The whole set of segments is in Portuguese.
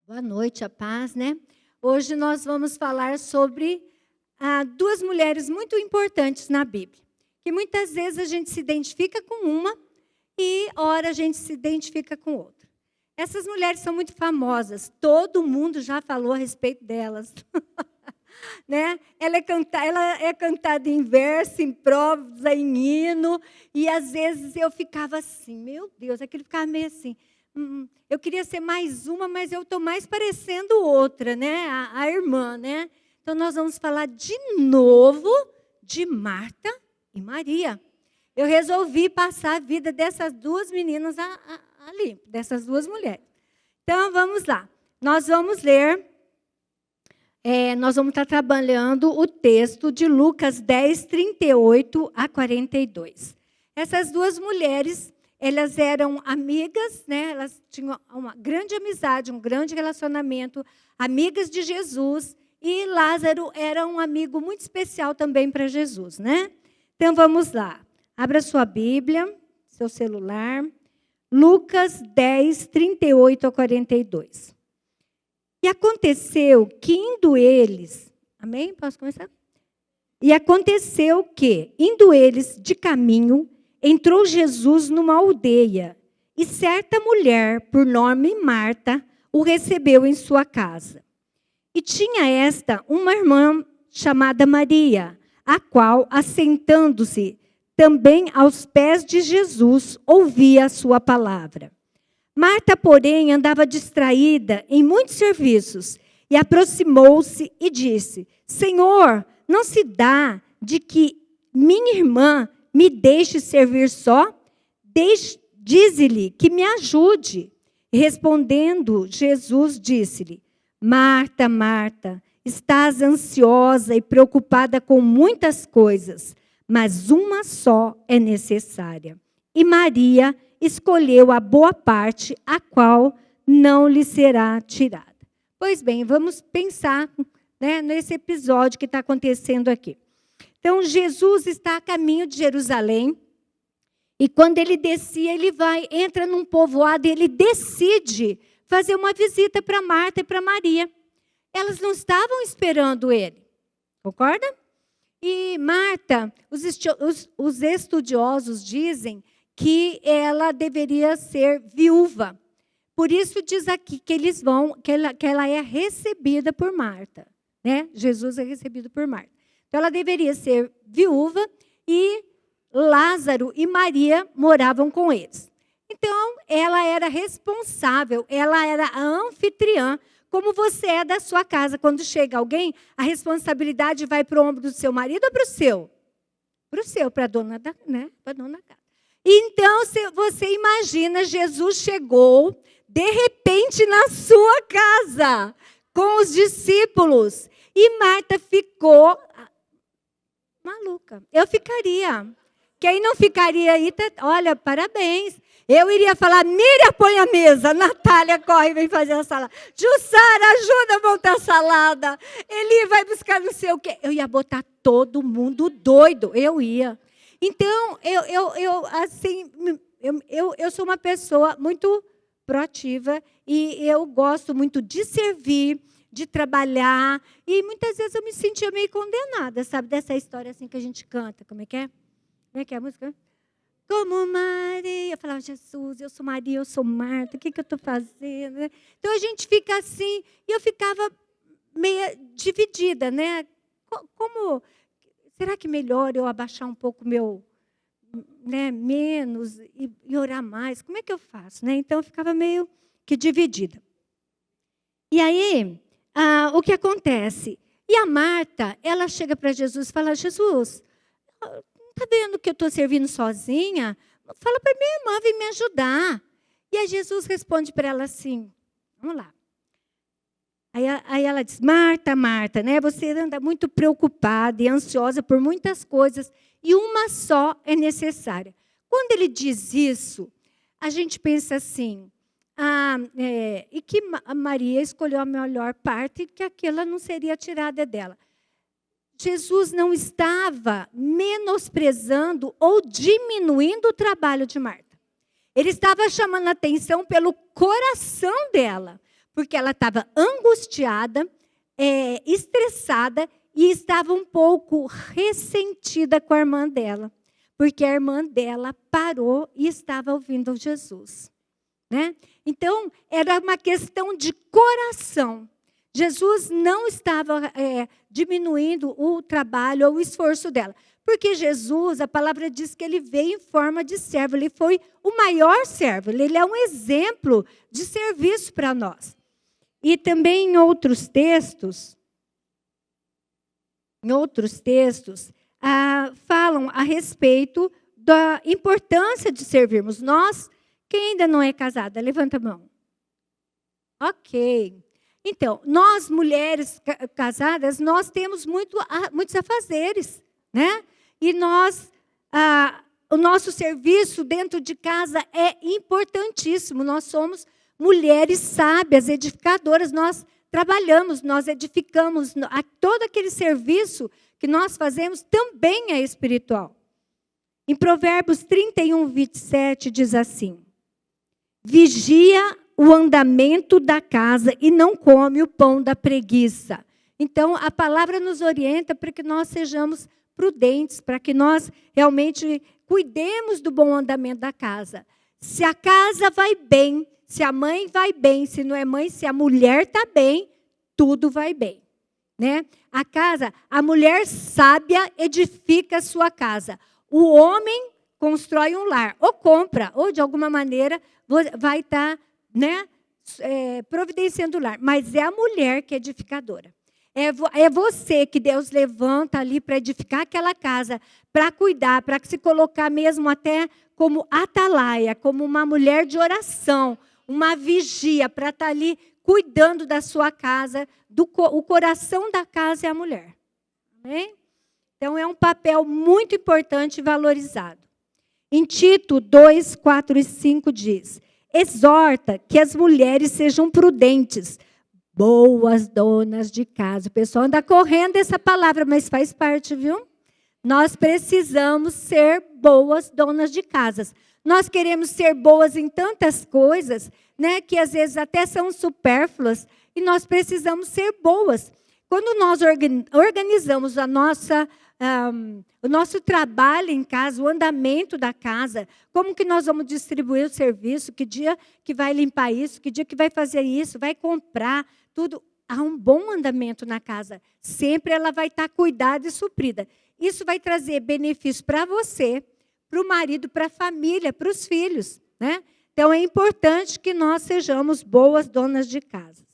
Boa noite, a paz, né? Hoje nós vamos falar sobre duas mulheres muito importantes na Bíblia, que muitas vezes a gente se identifica com uma e, ora, a gente se identifica com outra. Essas mulheres são muito famosas, todo mundo já falou a respeito delas. Né? Ela é cantada em verso, em prosa, em hino, e às vezes eu ficava assim, meu Deus, aquilo ficava meio assim, eu queria ser mais uma, mas eu estou mais parecendo outra, né? A irmã, né? Então nós vamos falar de novo de Marta e Maria. Eu resolvi passar a vida dessas duas meninas ali, dessas duas mulheres. Então vamos lá, nós vamos ler. Nós vamos estar trabalhando o texto de Lucas 10, 38 a 42. Essas duas mulheres, elas eram amigas, né? Elas tinham uma grande amizade, um grande relacionamento, amigas de Jesus, e Lázaro era um amigo muito especial também para Jesus, né? Então vamos lá, abra sua Bíblia, seu celular, Lucas 10, 38 a 42. E aconteceu que, indo eles... Amém? Posso começar? E aconteceu que, indo eles de caminho, entrou Jesus numa aldeia, e certa mulher, por nome Marta, o recebeu em sua casa. E tinha esta uma irmã chamada Maria, a qual, assentando-se também aos pés de Jesus, ouvia a sua palavra. Marta, porém, andava distraída em muitos serviços e aproximou-se e disse: Senhor, não se dá de que minha irmã me deixe servir só? Dize-lhe que me ajude. E respondendo, Jesus disse-lhe: Marta, Marta, estás ansiosa e preocupada com muitas coisas, mas uma só é necessária. E Maria escolheu a boa parte, a qual não lhe será tirada. Pois bem, vamos pensar, né, nesse episódio que está acontecendo aqui. Então, Jesus está a caminho de Jerusalém, e quando ele descia, ele entra num povoado e ele decide fazer uma visita para Marta e para Maria. Elas não estavam esperando ele, concorda? E Marta, os estudiosos dizem que ela deveria ser viúva. Por isso diz aqui que que ela é recebida por Marta, né? Jesus é recebido por Marta. Então ela deveria ser viúva e Lázaro e Maria moravam com eles. Então ela era responsável, ela era a anfitriã, como você é da sua casa. Quando chega alguém, a responsabilidade vai para o ombro do seu marido ou para o seu? Para o seu, para a dona da, né? Para a dona da casa. Então, você imagina, Jesus chegou, de repente, na sua casa, com os discípulos. E Marta ficou maluca. Eu ficaria. Quem não ficaria aí, olha, parabéns. Eu iria falar, Miriam, põe a mesa. Natália, corre, vem fazer a salada. Jussara, ajuda a montar a salada. Eli vai buscar não sei o quê. Eu ia botar todo mundo doido. Eu ia. Então, eu sou uma pessoa muito proativa e eu gosto muito de servir, de trabalhar. E muitas vezes eu me sentia meio condenada, sabe? Dessa história assim que a gente canta. Como é que é? Como é que é a música? Como Maria. Eu falava, Jesus, eu sou Maria, eu sou Marta, o que eu estou fazendo? Então, a gente fica assim, e eu ficava meio dividida, né? Como... Será que melhor eu abaixar um pouco meu, né, menos e orar mais? Como é que eu faço? Né? Então, eu ficava meio que dividida. E aí, o que acontece? E a Marta, ela chega para Jesus e fala, Jesus, não está vendo que eu estou servindo sozinha? Fala para minha irmã, vem me ajudar. E aí Jesus responde para ela assim, vamos lá. Aí ela diz, Marta, Marta, né? Você anda muito preocupada e ansiosa por muitas coisas, e uma só é necessária. Quando ele diz isso, a gente pensa assim, e que a Maria escolheu a melhor parte, que aquela não seria tirada dela. Jesus não estava menosprezando ou diminuindo o trabalho de Marta. Ele estava chamando a atenção pelo coração dela. porque ela estava angustiada, estressada e estava um pouco ressentida com a irmã dela, porque a irmã dela parou e estava ouvindo Jesus, né? Então, era uma questão de coração. Jesus não estava diminuindo o trabalho ou o esforço dela. Porque Jesus, a palavra diz que ele veio em forma de servo. Ele foi o maior servo. Ele é um exemplo de serviço para nós. E também em outros textos falam a respeito da importância de servirmos. Nós, quem ainda não é casada, levanta a mão. Ok. Então, nós, mulheres casadas, nós temos muitos afazeres, né? E o nosso serviço dentro de casa é importantíssimo. Nós somos mulheres sábias, edificadoras. Nós trabalhamos, nós edificamos. Todo aquele serviço que nós fazemos também é espiritual. Em Provérbios 31, 27, diz assim: vigia o andamento da casa e não come o pão da preguiça. Então, a palavra nos orienta para que nós sejamos prudentes, para que nós realmente cuidemos do bom andamento da casa. Se a casa vai bem, se a mãe vai bem, se não é mãe, se a mulher está bem, tudo vai bem, né? A casa, a mulher sábia edifica a sua casa. O homem constrói um lar, ou compra, ou de alguma maneira vai estar, né, providenciando o lar. Mas é a mulher que é edificadora. É você que Deus levanta ali para edificar aquela casa, para cuidar, para se colocar mesmo até como atalaia, como uma mulher de oração, uma vigia, para estar ali cuidando da sua casa. O coração da casa é a mulher. Amém? Então, é um papel muito importante e valorizado. Em Tito 2, 4 e 5 diz: exorta que as mulheres sejam prudentes, boas donas de casa. O pessoal anda correndo essa palavra, mas faz parte, viu? Nós precisamos ser boas donas de casas. Nós queremos ser boas em tantas coisas, né, que às vezes até são supérfluas, e nós precisamos ser boas. Quando nós organizamos o nosso trabalho em casa, o andamento da casa, como que nós vamos distribuir o serviço, que dia que vai limpar isso, que dia que vai fazer isso, vai comprar, tudo. Há um bom andamento na casa. Sempre ela vai estar cuidada e suprida. Isso vai trazer benefício para você, para o marido, para a família, para os filhos, né? Então, é importante que nós sejamos boas donas de casa.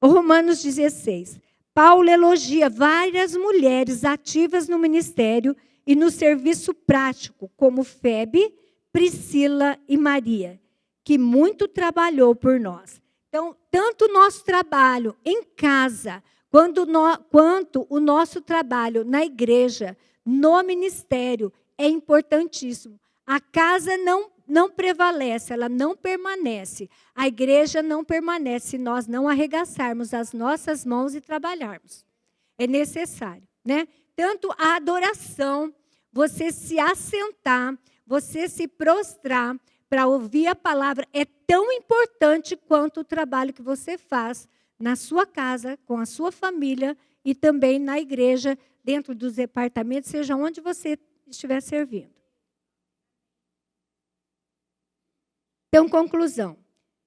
Romanos 16. Paulo elogia várias mulheres ativas no ministério e no serviço prático, como Febe, Priscila e Maria, que muito trabalhou por nós. Então, tanto o nosso trabalho em casa, quanto o nosso trabalho na igreja, no ministério, é importantíssimo. A casa não prevalece, ela não permanece. A igreja não permanece se nós não arregaçarmos as nossas mãos e trabalharmos. É necessário, né? Tanto a adoração, você se assentar, você se prostrar para ouvir a palavra, é tão importante quanto o trabalho que você faz na sua casa, com a sua família e também na igreja, dentro dos departamentos, seja onde você estiver servindo. Então, conclusão.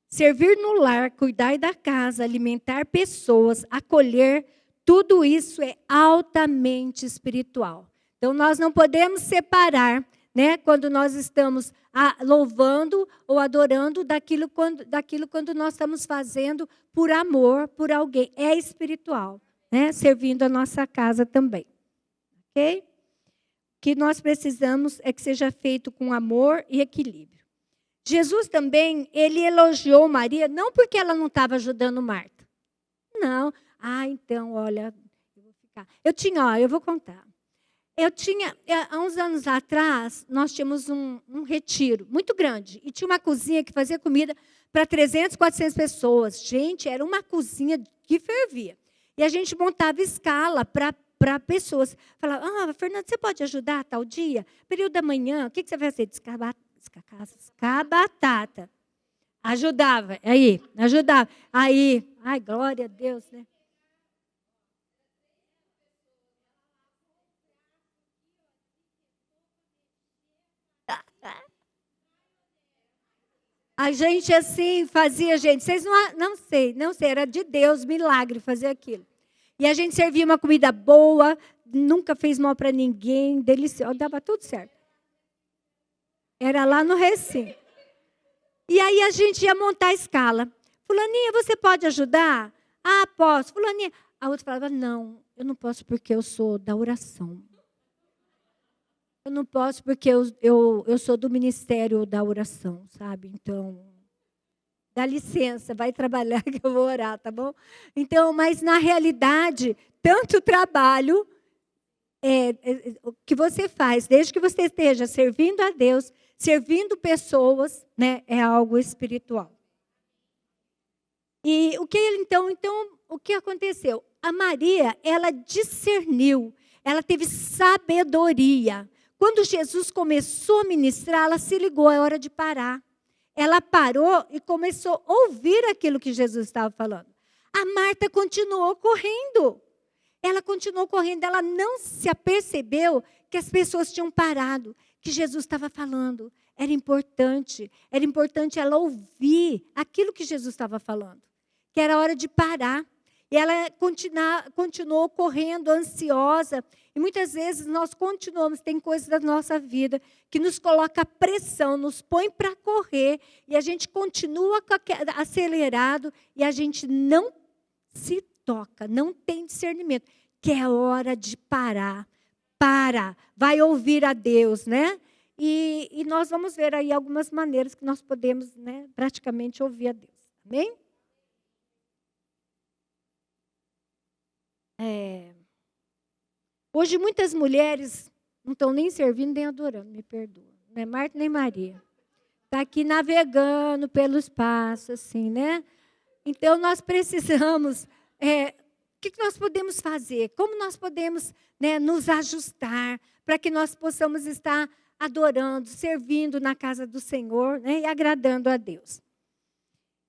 Servir no lar, cuidar da casa, alimentar pessoas, acolher, tudo isso é altamente espiritual. Então, nós não podemos separar, né, quando nós estamos louvando ou adorando daquilo quando nós estamos fazendo por amor, por alguém. É espiritual, né, servindo a nossa casa também. Ok? O que nós precisamos é que seja feito com amor e equilíbrio. Jesus também, ele elogiou Maria, não porque ela não estava ajudando Marta. Não. Então, olha, eu vou contar. Há uns anos atrás, nós tínhamos um retiro muito grande. E tinha uma cozinha que fazia comida para 300, 400 pessoas. Gente, era uma cozinha que fervia. E a gente montava escala para pessoas. Falava, Fernanda, você pode ajudar tal dia? Período da manhã, o que você vai fazer? descascar a batata. Ajudava, ajudava. Aí, ai, glória a Deus, né? A gente assim fazia, gente, vocês não sei, era de Deus, milagre fazer aquilo. E a gente servia uma comida boa, nunca fez mal para ninguém, delicioso, dava tudo certo. Era lá no recinto. E aí a gente ia montar a escala. Fulaninha, você pode ajudar? Ah, posso. Fulaninha. A outra falava, não, eu não posso porque eu sou da oração. Eu não posso porque eu sou do ministério da oração, sabe? Então, dá licença, vai trabalhar que eu vou orar, tá bom? Então, mas na realidade, tanto trabalho que você faz, desde que você esteja servindo a Deus, servindo pessoas, né, é algo espiritual. E então, o que aconteceu? A Maria, ela discerniu, ela teve sabedoria. Quando Jesus começou a ministrar, ela se ligou, é hora de parar. Ela parou e começou a ouvir aquilo que Jesus estava falando. A Marta continuou correndo. Ela continuou correndo, ela não se apercebeu que as pessoas tinham parado, que Jesus estava falando. Era importante ela ouvir aquilo que Jesus estava falando, que era hora de parar. E ela continuou correndo, ansiosa. E muitas vezes nós continuamos, tem coisas da nossa vida que nos coloca pressão, nos põe para correr. E a gente continua acelerado e a gente não se toca, não tem discernimento. Que é hora de parar. Para, vai ouvir a Deus, né? E nós vamos ver aí algumas maneiras que nós podemos, né, praticamente ouvir a Deus. Amém? Hoje muitas mulheres não estão nem servindo nem adorando, me perdoa. Não é Marta nem Maria. Está aqui navegando pelo espaço, assim, né? Então nós precisamos, o que nós podemos fazer? Como nós podemos, né, nos ajustar para que nós possamos estar adorando, servindo na casa do Senhor, né, e agradando a Deus.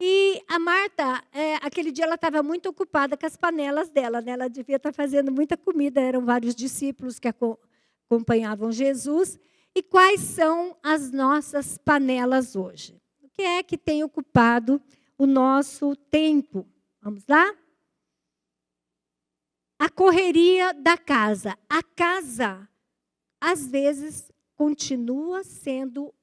E a Marta, aquele dia ela estava muito ocupada com as panelas dela, né? Ela devia estar fazendo muita comida, eram vários discípulos que acompanhavam Jesus. E quais são as nossas panelas hoje? O que é que tem ocupado o nosso tempo? Vamos lá? A correria da casa. A casa, às vezes, continua sendo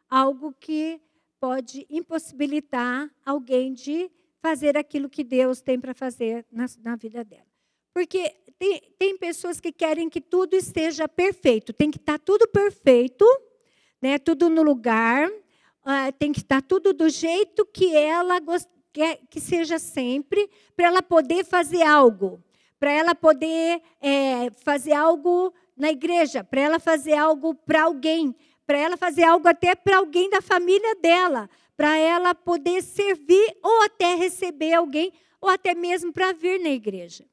algo que pode impossibilitar alguém de fazer aquilo que Deus tem para fazer na vida dela. Porque tem pessoas que querem que tudo esteja perfeito. Tem que estar tudo perfeito, né? Tudo no lugar. Tem que estar tudo do jeito que ela quer que seja sempre, para ela poder fazer algo. Para ela poder fazer algo na igreja, para ela fazer algo para alguém, para ela fazer algo até para alguém da família dela, para ela poder servir ou até receber alguém, ou até mesmo para vir na igreja.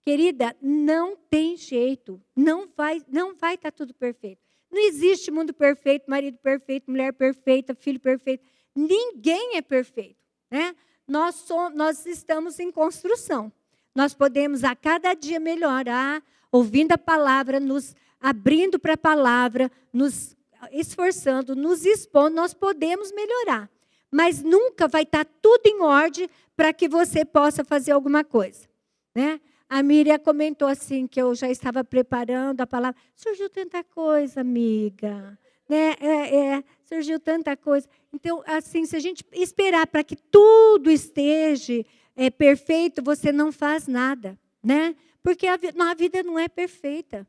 Querida, não tem jeito, não vai estar tudo perfeito. Não existe mundo perfeito, marido perfeito, mulher perfeita, filho perfeito. Ninguém é perfeito, né? Nós estamos em construção. Nós podemos a cada dia melhorar, ouvindo a palavra, nos abrindo para a palavra, nos esforçando, nos expondo, nós podemos melhorar. Mas nunca vai estar tudo em ordem para que você possa fazer alguma coisa, né? A Miriam comentou assim, que eu já estava preparando a palavra. Surgiu tanta coisa, amiga, né? Surgiu tanta coisa. Então, assim, se a gente esperar para que tudo esteja perfeito, você não faz nada, né? Porque a vida não é perfeita.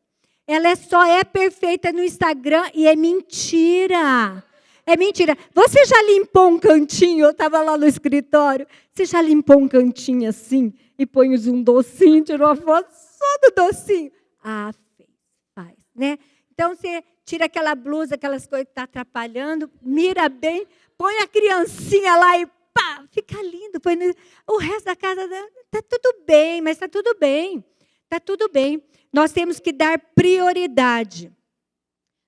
Ela só é perfeita no Instagram e é mentira. É mentira. Você já limpou um cantinho? Eu estava lá no escritório. Você já limpou um cantinho assim e põe um docinho, tirou uma foto só do docinho? Faz, né? Então, você tira aquela blusa, aquelas coisas que estão atrapalhando, mira bem, põe a criancinha lá e pá, fica lindo. O resto da casa está tudo bem, mas está tudo bem. Está tudo bem. Nós temos que dar prioridade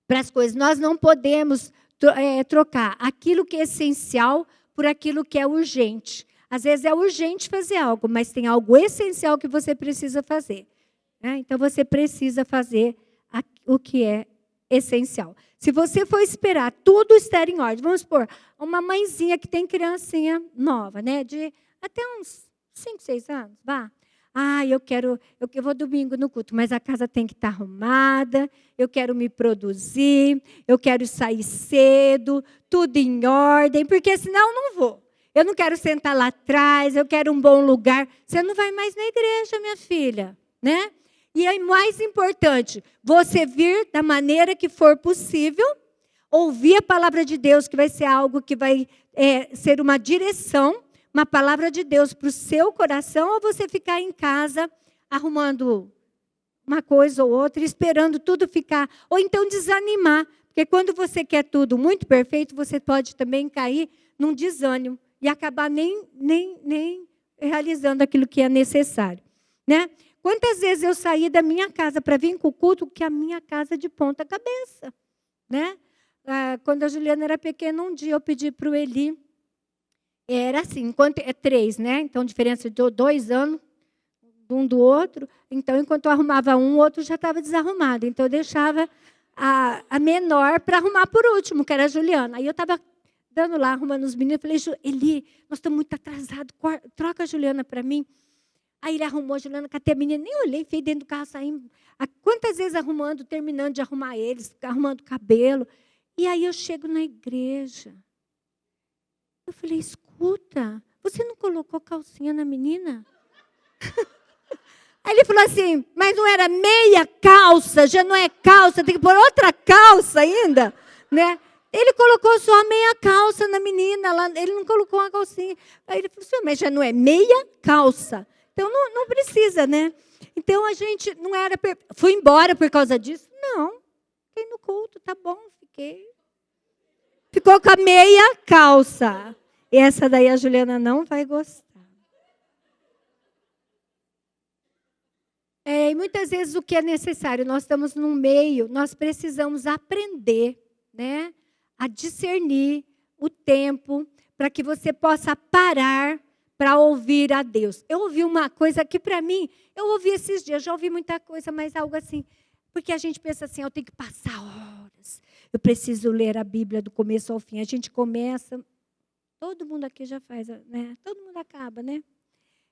para as coisas. Nós não podemos trocar aquilo que é essencial por aquilo que é urgente. Às vezes é urgente fazer algo, mas tem algo essencial que você precisa fazer. Né? Então, você precisa fazer o que é essencial. Se você for esperar tudo estar em ordem, vamos supor, uma mãezinha que tem criancinha nova, né, de até uns 5, 6 anos, vá. Eu vou domingo no culto, mas a casa tem que estar arrumada, eu quero me produzir, eu quero sair cedo, tudo em ordem, porque senão eu não vou. Eu não quero sentar lá atrás, eu quero um bom lugar. Você não vai mais na igreja, minha filha, né? E é mais importante, você vir da maneira que for possível, ouvir a palavra de Deus, que vai ser algo que vai ser uma direção, uma palavra de Deus para o seu coração, ou você ficar em casa arrumando uma coisa ou outra, esperando tudo ficar, ou então desanimar, porque quando você quer tudo muito perfeito, você pode também cair num desânimo e acabar nem realizando aquilo que é necessário, né? Quantas vezes eu saí da minha casa para vir com o culto, que a minha casa de ponta cabeça, né? Quando a Juliana era pequena, um dia eu pedi para o Eli, era assim, enquanto é 3, né? Então, diferença de 2 anos, um do outro. Então, enquanto eu arrumava um, o outro já estava desarrumado. Então, eu deixava a menor para arrumar por último, que era a Juliana. Aí eu estava dando lá, arrumando os meninos, eu falei, Eli, nós estamos muito atrasados, troca a Juliana para mim. Aí ele arrumou a Juliana, catei a menina, nem olhei, fui dentro do carro, saímos. Quantas vezes arrumando, terminando de arrumar eles, arrumando o cabelo. E aí eu chego na igreja. Eu falei, escuta, você não colocou calcinha na menina? Aí ele falou assim, mas não era meia calça, já não é calça, tem que pôr outra calça ainda, né? Ele colocou só a meia calça na menina, ele não colocou uma calcinha. Aí ele falou assim, mas já não é meia calça. Então, não precisa, né? Então, a gente não era... Fui embora por causa disso? Não. Fiquei no culto, tá bom, fiquei. Ficou com a meia calça. E essa daí a Juliana não vai gostar. E muitas vezes o que é necessário, nós estamos num meio, nós precisamos aprender, né? A discernir o tempo para que você possa parar para ouvir a Deus. Eu ouvi uma coisa que, para mim, eu ouvi esses dias, já ouvi muita coisa, mas algo assim, porque a gente pensa assim, eu tenho que passar horas, eu preciso ler a Bíblia do começo ao fim. A gente começa, todo mundo aqui já faz, né? Todo mundo acaba, né?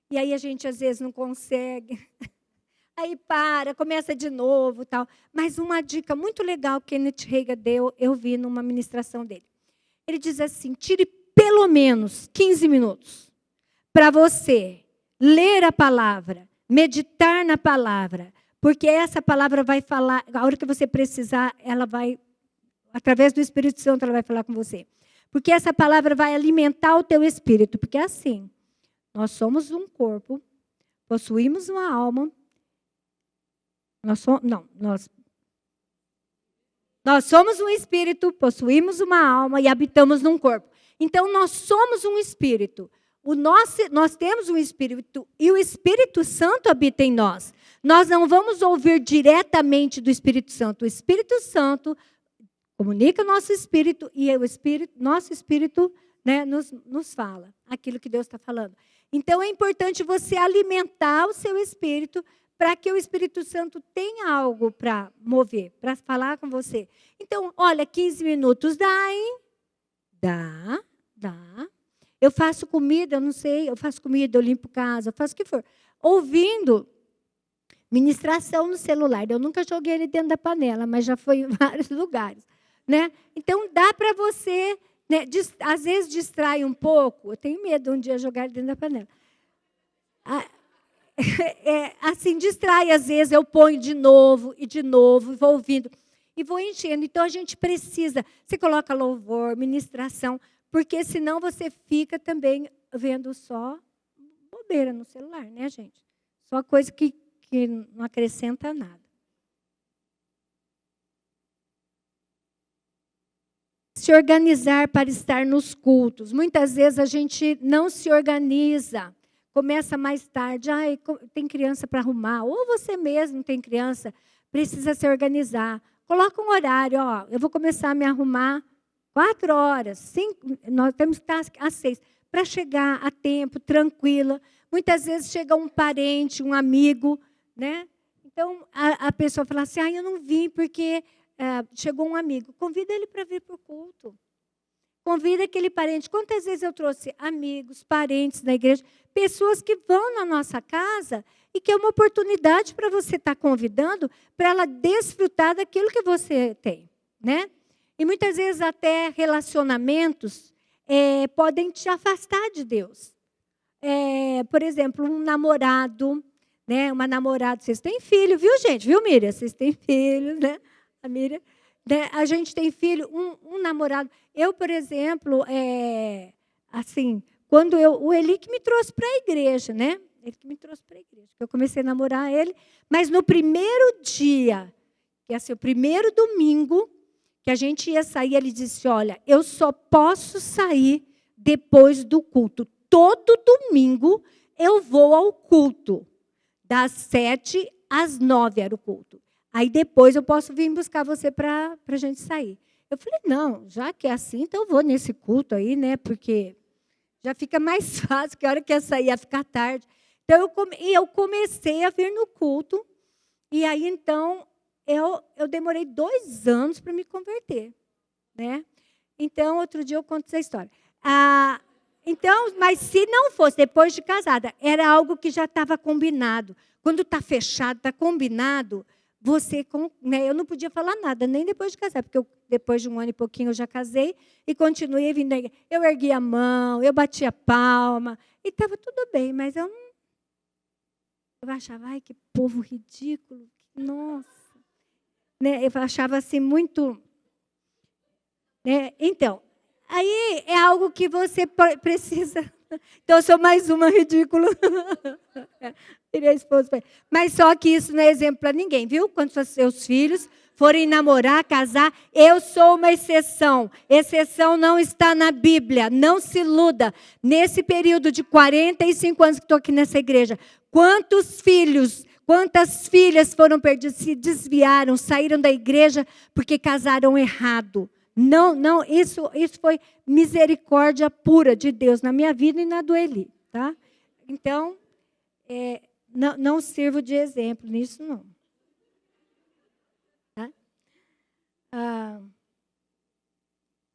E aí a gente, às vezes, não consegue. Aí para, começa de novo, tal. Mas uma dica muito legal que Kenneth Hagin deu, eu vi numa ministração dele. Ele diz assim, tire pelo menos 15 minutos. Para você ler a palavra, meditar na palavra, porque essa palavra vai falar, a hora que você precisar, ela vai, através do Espírito Santo, ela vai falar com você. Porque essa palavra vai alimentar o teu espírito, porque é assim, nós somos um corpo, possuímos uma alma, nós somos um espírito, possuímos uma alma e habitamos num corpo. Então, nós somos um espírito. Nós temos um Espírito e o Espírito Santo habita em nós. Nós não vamos ouvir diretamente do Espírito Santo. O Espírito Santo comunica o nosso espírito e nosso espírito, né, nos fala aquilo que Deus está falando. Então, é importante você alimentar o seu espírito para que o Espírito Santo tenha algo para mover, para falar com você. Então, olha, 15 minutos dá, hein? Dá. Eu faço comida, eu não sei, eu faço comida, eu limpo casa, eu faço o que for. Ouvindo ministração no celular. Eu nunca joguei ele dentro da panela, mas já foi em vários lugares. Né? Então, dá para você, né, às vezes distrai um pouco. Eu tenho medo um dia jogar ele dentro da panela. Assim, distrai, às vezes eu ponho de novo, e vou ouvindo. E vou enchendo. Então, a gente precisa, você coloca louvor, ministração, porque senão você fica também vendo só bobeira no celular, né, gente? Só coisa que não acrescenta nada. Se organizar para estar nos cultos. Muitas vezes a gente não se organiza. Começa mais tarde, tem criança para arrumar. Ou você mesmo tem criança, precisa se organizar. Coloca um horário, eu vou começar a me arrumar 4 horas, 5, nós temos que estar às 6, para chegar a tempo, tranquila. Muitas vezes chega um parente, um amigo, né? Então, a pessoa fala assim, eu não vim porque chegou um amigo. Convida ele para vir para o culto. Convida aquele parente. Quantas vezes eu trouxe amigos, parentes da igreja, pessoas que vão na nossa casa e que é uma oportunidade para você estar convidando para ela desfrutar daquilo que você tem, né? E muitas vezes até relacionamentos podem te afastar de Deus. Por exemplo, um namorado, né? Uma namorada, vocês têm filho, viu, gente? Viu, Miriam? Vocês têm filho, né? A Miriam, né? A gente tem filho, um namorado. Eu, por exemplo, assim, quando o Eli que me trouxe para a igreja, né? Ele que me trouxe para a igreja. Eu comecei a namorar ele, mas no primeiro dia, que ia ser o primeiro domingo, que a gente ia sair, ele disse, olha, eu só posso sair depois do culto. Todo domingo eu vou ao culto. Das 7 às 9 era o culto. Aí depois eu posso vir buscar você para a gente sair. Eu falei, não, já que é assim, então eu vou nesse culto aí, né? Porque já fica mais fácil, que a hora que ia sair ia ficar tarde. Então eu comecei a vir no culto, e aí então eu demorei 2 anos para me converter, né? Então, outro dia eu conto essa história. Então, mas se não fosse depois de casada, era algo que já estava combinado. Quando está fechado, está combinado, né, eu não podia falar nada, nem depois de casar, porque depois de 1 ano e pouquinho eu já casei e continuei vindo. Eu ergui a mão, eu bati a palma, e estava tudo bem, mas eu achava, ai, que povo ridículo, nossa. Né, eu achava assim muito... Né, então, aí é algo que você precisa... Então, eu sou mais uma ridícula. Mas só que isso não é exemplo para ninguém, viu? Quando seus filhos forem namorar, casar, eu sou uma exceção. Exceção não está na Bíblia, não se iluda. Nesse período de 45 anos que estou aqui nessa igreja, quantos filhos, quantas filhas foram perdidas, se desviaram, saíram da igreja porque casaram errado. Não, isso foi misericórdia pura de Deus na minha vida e na do Eli, tá? Então, não sirvo de exemplo nisso, não. Tá?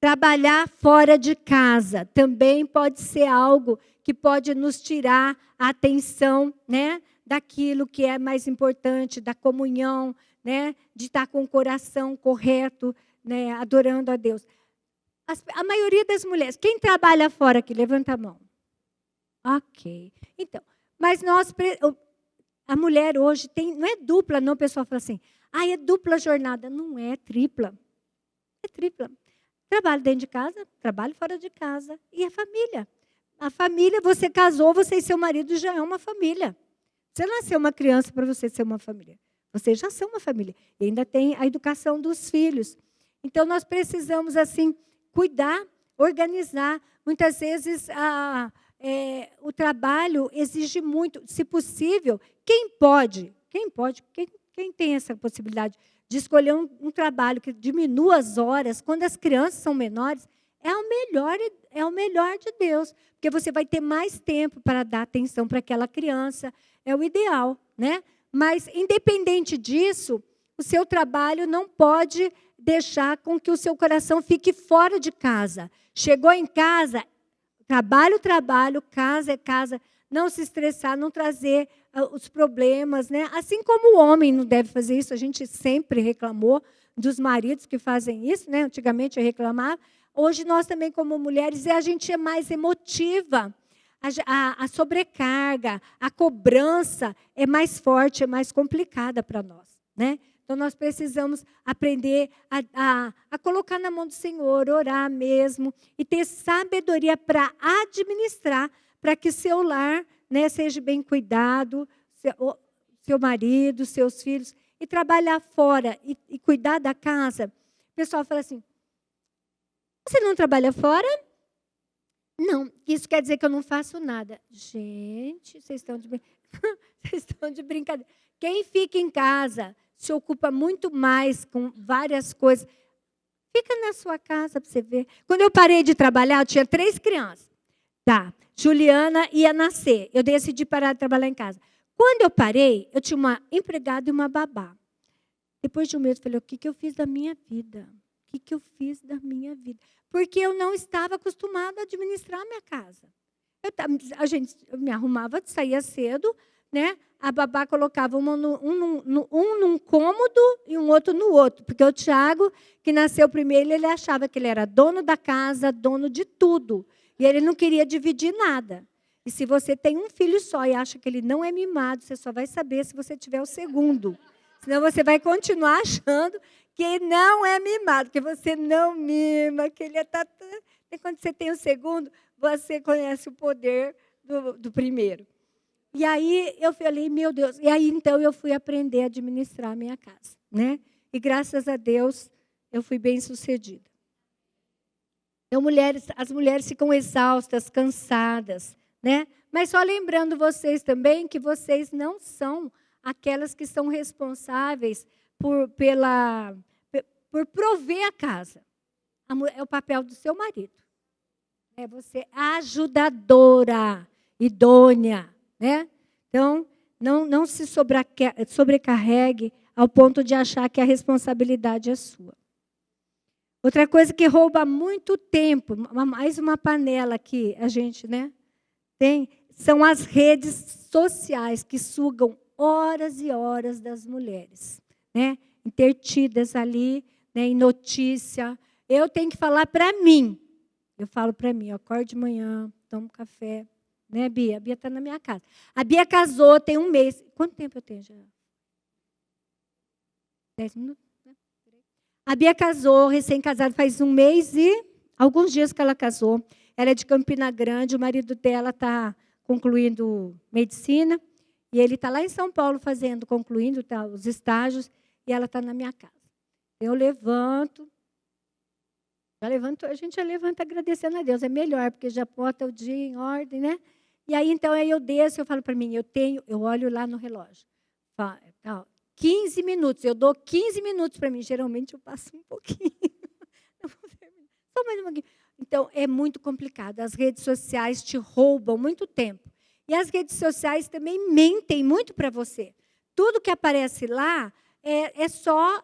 Trabalhar fora de casa também pode ser algo que pode nos tirar a atenção, né, daquilo que é mais importante, da comunhão, né, de estar com o coração correto, né, adorando a Deus. A maioria das mulheres, quem trabalha fora aqui, levanta a mão. Ok. Então, mas a mulher hoje não é dupla, não, o pessoal fala assim, é dupla jornada. Não é tripla. É tripla. Trabalho dentro de casa, trabalho fora de casa. E a família. A família, você casou, você e seu marido já é uma família. Você nasceu uma criança para você ser uma família. Vocês já são uma família. E ainda tem a educação dos filhos. Então, nós precisamos, assim, cuidar, organizar. Muitas vezes, o trabalho exige muito. Se possível, quem tem essa possibilidade de escolher um trabalho que diminua as horas, quando as crianças são menores, é o melhor de Deus. Porque você vai ter mais tempo para dar atenção para aquela criança. É o ideal, né? Mas, independente disso, o seu trabalho não pode deixar com que o seu coração fique fora de casa. Chegou em casa, trabalho, casa é casa. Não se estressar, não trazer os problemas, né? Assim como o homem não deve fazer isso, a gente sempre reclamou dos maridos que fazem isso, né? Antigamente eu reclamava. Hoje nós também, como mulheres, a gente é mais emotiva. A sobrecarga, a cobrança é mais forte, é mais complicada para nós, né? Então, nós precisamos aprender a colocar na mão do Senhor, orar mesmo, e ter sabedoria para administrar, para que seu lar, né, seja bem cuidado, seu marido, seus filhos, e trabalhar fora e cuidar da casa. O pessoal fala assim, você não trabalha fora? Não, isso quer dizer que eu não faço nada. Gente, vocês estão de brincadeira. Quem fica em casa se ocupa muito mais com várias coisas. Fica na sua casa para você ver. Quando eu parei de trabalhar, eu tinha 3 crianças. Tá, Juliana ia nascer. Eu decidi parar de trabalhar em casa. Quando eu parei, eu tinha uma empregada e uma babá. Depois de um mês, eu falei, o que eu fiz da minha vida? O que eu fiz da minha vida? Porque eu não estava acostumada a administrar a minha casa. Eu me arrumava, saía cedo, né? A babá colocava um num cômodo e um outro no outro. Porque o Tiago, que nasceu primeiro, ele achava que ele era dono da casa, dono de tudo. E ele não queria dividir nada. E se você tem um filho só e acha que ele não é mimado, você só vai saber se você tiver o segundo. Senão você vai continuar achando que ele não é mimado, que você não mima, que ele está... E quando você tem o segundo, você conhece o poder do primeiro. E aí eu falei, meu Deus, e aí então eu fui aprender a administrar a minha casa, né? E graças a Deus eu fui bem-sucedida. Então as mulheres ficam exaustas, cansadas, né? Mas só lembrando vocês também que vocês não são aquelas que são responsáveis por prover a casa. É o papel do seu marido. É você ajudadora, idônea, né? Então, não se sobrecarregue ao ponto de achar que a responsabilidade é sua. Outra coisa que rouba muito tempo, mais uma panela que a gente, né, tem, são as redes sociais que sugam horas e horas das mulheres, né? Intertidas ali, né, em notícia. Eu tenho que falar para mim. Eu falo para mim, eu acordo de manhã, tomo café, né, Bia? A Bia está na minha casa. A Bia casou, tem 1 mês. Quanto tempo eu tenho já? 10 minutos? Né? A Bia casou, recém-casada, faz 1 mês e alguns dias que ela casou. Ela é de Campina Grande, o marido dela está concluindo medicina, e ele está lá em São Paulo concluindo os estágios, e ela está na minha casa. Eu levanto, a gente já levanta agradecendo a Deus, é melhor, porque já bota o dia em ordem, né? E aí, então, eu desço, eu falo para mim, eu olho lá no relógio, 15 minutos, eu dou 15 minutos para mim, geralmente eu passo um pouquinho. Só mais um pouquinho. Então, é muito complicado, as redes sociais te roubam muito tempo. E as redes sociais também mentem muito para você. Tudo que aparece lá é só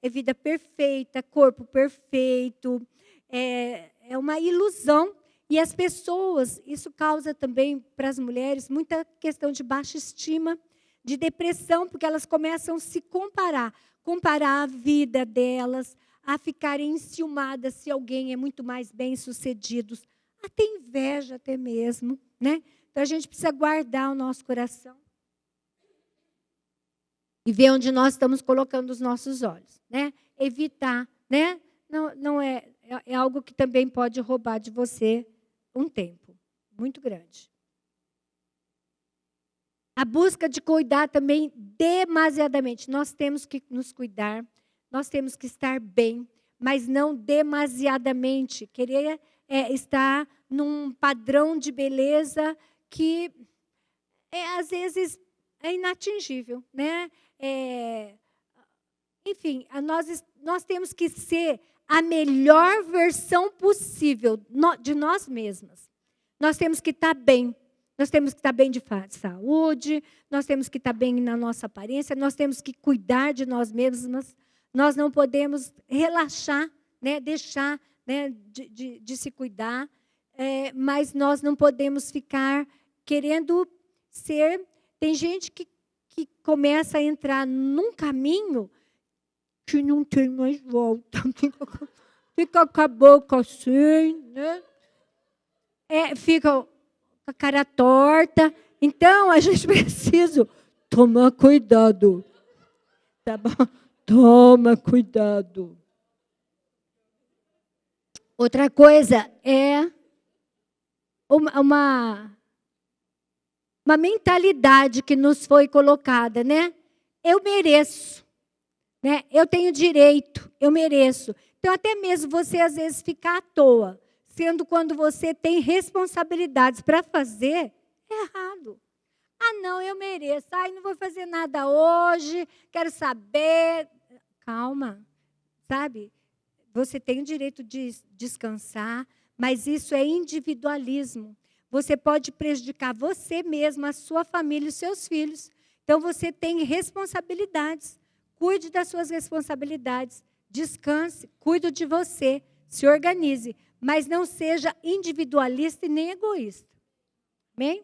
vida perfeita, corpo perfeito, é uma ilusão. E as pessoas, isso causa também para as mulheres muita questão de baixa estima, de depressão, porque elas começam a se comparar a vida delas, a ficarem enciumadas se alguém é muito mais bem-sucedido, até inveja até mesmo, né? Então a gente precisa guardar o nosso coração e ver onde nós estamos colocando os nossos olhos, né? Evitar, né? Não é algo que também pode roubar de você um tempo muito grande. A busca de cuidar também demasiadamente. Nós temos que nos cuidar, nós temos que estar bem, mas não demasiadamente. Querer estar num padrão de beleza que às vezes é inatingível, né? Enfim, nós temos que ser a melhor versão possível de nós mesmas. Nós temos que estar bem. Nós temos que estar bem de saúde, nós temos que estar bem na nossa aparência, nós temos que cuidar de nós mesmas. Nós não podemos relaxar, né, deixar, né, de se cuidar, mas nós não podemos ficar querendo ser... Tem gente que começa a entrar num caminho que não tem mais volta. Fica com a boca assim, né? Fica com a cara torta. Então, a gente precisa tomar cuidado. Tá bom? Toma cuidado. Outra coisa é uma mentalidade que nos foi colocada, né? Eu mereço, né? Eu tenho direito, eu mereço. Então, até mesmo você, às vezes, fica à toa, sendo quando você tem responsabilidades para fazer, é errado. Ah, não, eu mereço. Ai, não vou fazer nada hoje, quero saber. Calma, sabe? você tem o direito de descansar, mas isso é individualismo. Você pode prejudicar você mesmo, a sua família e os seus filhos. Então, você tem responsabilidades. Cuide das suas responsabilidades. Descanse, cuide de você, se organize. Mas não seja individualista e nem egoísta. Amém?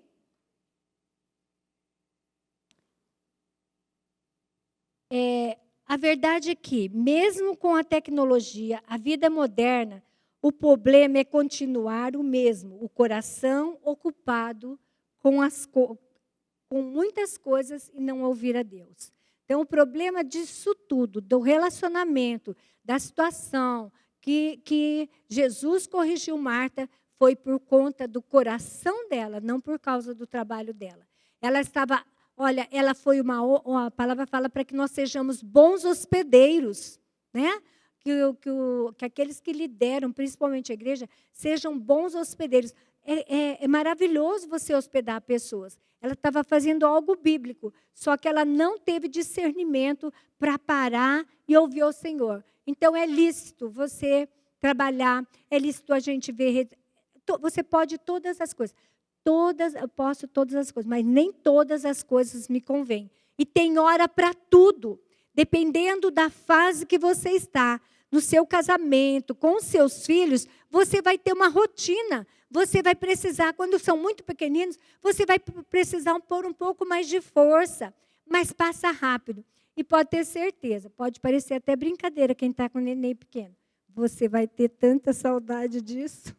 A verdade é que, mesmo com a tecnologia, a vida moderna, o problema é continuar o mesmo, o coração ocupado com muitas coisas e não ouvir a Deus. Então, o problema disso tudo, do relacionamento, da situação, que Jesus corrigiu Marta, foi por conta do coração dela, não por causa do trabalho dela. Ela estava, olha, ela foi a palavra fala para que nós sejamos bons hospedeiros, né? Que aqueles que lideram, principalmente a igreja, sejam bons hospedeiros. É maravilhoso você hospedar pessoas. Ela estava fazendo algo bíblico, só que ela não teve discernimento para parar e ouvir o Senhor. Então, é lícito você trabalhar, é lícito a gente ver. Você pode todas as coisas. Eu posso todas as coisas, mas nem todas as coisas me convêm. E tem hora para tudo. Dependendo da fase que você está, no seu casamento, com os seus filhos, você vai ter uma rotina. Você vai precisar, quando são muito pequeninos, você vai precisar pôr um pouco mais de força, mas passa rápido. E pode ter certeza, pode parecer até brincadeira quem está com o neném pequeno. Você vai ter tanta saudade disso.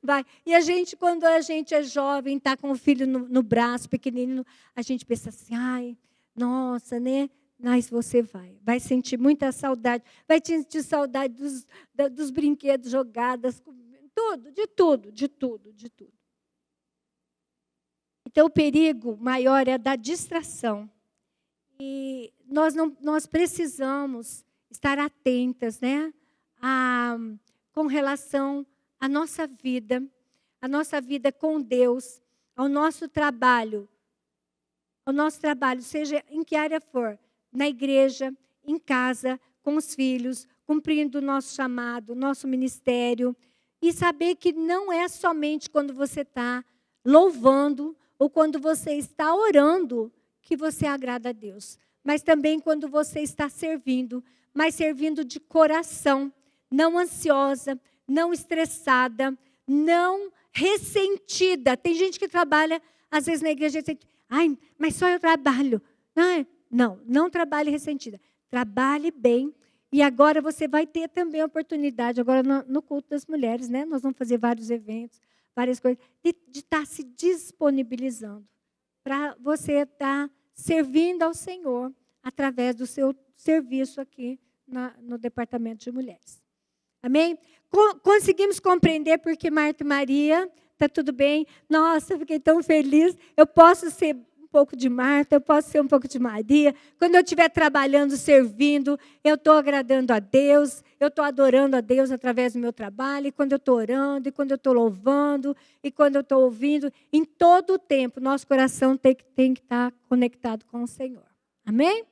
Vai. E quando a gente é jovem, está com o filho no braço, pequenino, a gente pensa assim, ai, nossa, né? Mas você vai sentir muita saudade, vai sentir saudade dos brinquedos jogados, de tudo. Então, o perigo maior é da distração. E nós precisamos estar atentas, né? Com relação à nossa vida com Deus, ao nosso trabalho, seja em que área for, na igreja, em casa, com os filhos, cumprindo o nosso chamado, nosso ministério. E saber que não é somente quando você está louvando ou quando você está orando que você agrada a Deus. Mas também quando você está servindo, mas servindo de coração, não ansiosa, não estressada, não ressentida. Tem gente que trabalha, às vezes na igreja, e diz, ai, mas só eu trabalho. Não trabalhe ressentida. Trabalhe bem. E agora você vai ter também a oportunidade, agora no culto das mulheres, né? Nós vamos fazer vários eventos, várias coisas, de estar se disponibilizando para você estar servindo ao Senhor através do seu serviço aqui no Departamento de Mulheres. Amém? Conseguimos compreender porque Marta e Maria, está tudo bem? Nossa, eu fiquei tão feliz. Eu posso ser um pouco de Marta, eu posso ser um pouco de Maria. Quando eu estiver trabalhando, servindo, eu estou agradando a Deus, eu estou adorando a Deus através do meu trabalho, e quando eu estou orando, e quando eu estou louvando, e quando eu estou ouvindo, em todo o tempo, nosso coração tem que estar conectado com o Senhor. Amém?